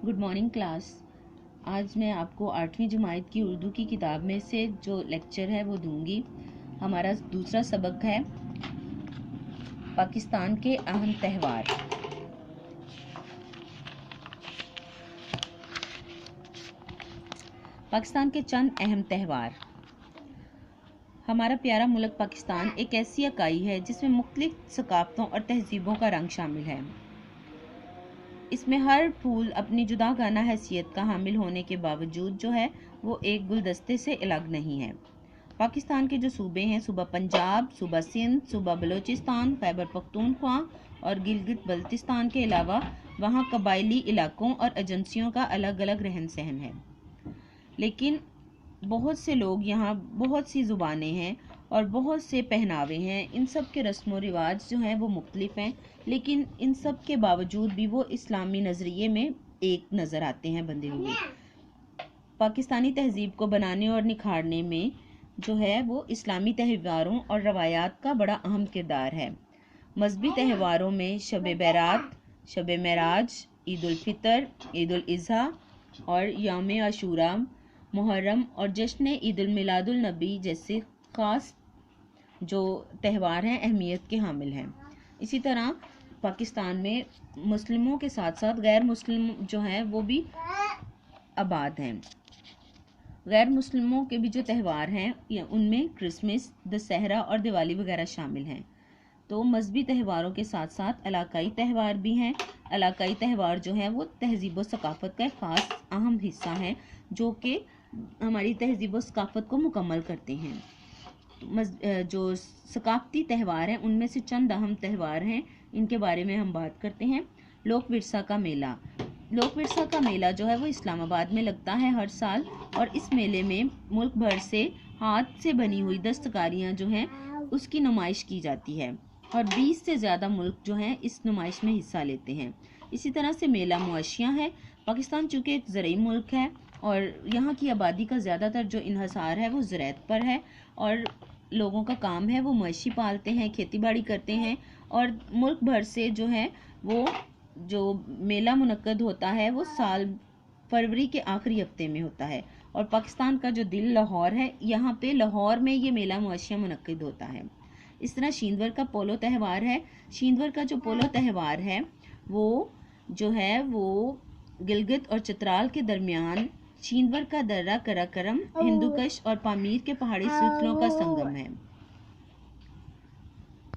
Good morning class. आज मैं आपको 8वीं जमात की उर्दू की किताब में से जो लेक्चर है वो दूंगी। हमारा दूसरा सबक है पाकिस्तान के अहम त्यौहार। पाकिस्तान के चंद अहम त्यौहार। हमारा प्यारा मुल्क पाकिस्तान एक ऐसी इकाई है जिसमें मुख्तलिफ सकाफ़तों और तहजीबों का रंग शामिल है। इसमें हर फूल अपनी जुदागाना हैसियत का हामिल होने के बावजूद जो है वो एक गुलदस्ते से अलग नहीं है। पाकिस्तान के जो सूबे हैं, सूबा पंजाब, सूबा सिंध, सूबा बलूचिस्तान, खैबर पख्तूनख्वा और गिलगित बल्तिस्तान के अलावा वहाँ कबायली इलाकों और एजेंसियों का अलग अलग रहन सहन है। लेकिन बहुत से लोग यहाँ, बहुत सी ज़ुबानें हैं और बहुत से पहनावे हैं। इन सब के रस्म व रिवाज जो हैं वो मुख्तलिफ हैं, लेकिन इन सब के बावजूद भी वो इस्लामी नज़रिए में एक नज़र आते हैं बंधे हुए। पाकिस्तानी तहजीब को बनाने और निखारने में जो है वो इस्लामी त्यौहारों और रवायात का बड़ा अहम किरदार है। मजहबी त्यौहारों में शब बैरात, शब मेराज, ईद उल फितर, ईद उल अज़हा और यौम आशूरा, मुहर्रम और जश्न ईद उल मिलादुल नबी जैसे ख़ास जो त्यौहार हैं अहमियत के हामिल हैं। इसी तरह पाकिस्तान में मुस्लिमों के साथ साथ गैर मुस्लिम जो हैं वो भी आबाद हैं। गैर मुस्लिमों के भी जो त्यौहार हैं उनमें क्रिसमस, दशहरा और दिवाली वगैरह शामिल हैं। तो मजहबी त्यौहारों के साथ साथ इलाकाई त्यौहार भी हैं। इलाकाई त्यौहार जो हैं वो तहजीब व सकाफ़त का एक ख़ास अहम हिस्सा है जो कि हमारी तहजीब व सकाफ़त को मुकम्मल करते हैं। जो सकाफ़ती त्यौहार हैं उनमें से चंद अहम त्यौहार हैं, इनके बारे में हम बात करते हैं। लोक विरसा का मेला। लोक विरसा का मेला जो है वो इस्लामाबाद में लगता है हर साल, और इस मेले में मुल्क भर से हाथ से बनी हुई दस्तकारियाँ जो हैं उसकी नुमाइश की जाती है और 20 से ज़्यादा मुल्क जो हैं इस नुमाइश में हिस्सा लेते हैं। इसी तरह से मेला मुआशियाँ है। पाकिस्तान चूँकि एक ज़रई मुल्क है और यहाँ की आबादी का ज़्यादातर जो इन्हसार है वो ज़राअत पर है और लोगों का काम है वो मवेशी पालते हैं, खेती बाड़ी करते हैं, और मुल्क भर से जो है वो जो मेला मुनक्कद होता है वो साल फरवरी के आखिरी हफ्ते में होता है। और पाकिस्तान का जो दिल लाहौर है, यहाँ पे लाहौर में ये मेला मुआशिया मुनक्किद होता है। इस तरह शींदवर का पोलो त्यौहार है। शींदवर का जो पोलो त्यौहार है वो जो है वो गिलगित और चित्राल के दरमियान शींदवर का दर्रा कराकरम, हिंदुकश और पामीर के पहाड़ी सिलसिलों का संगम है।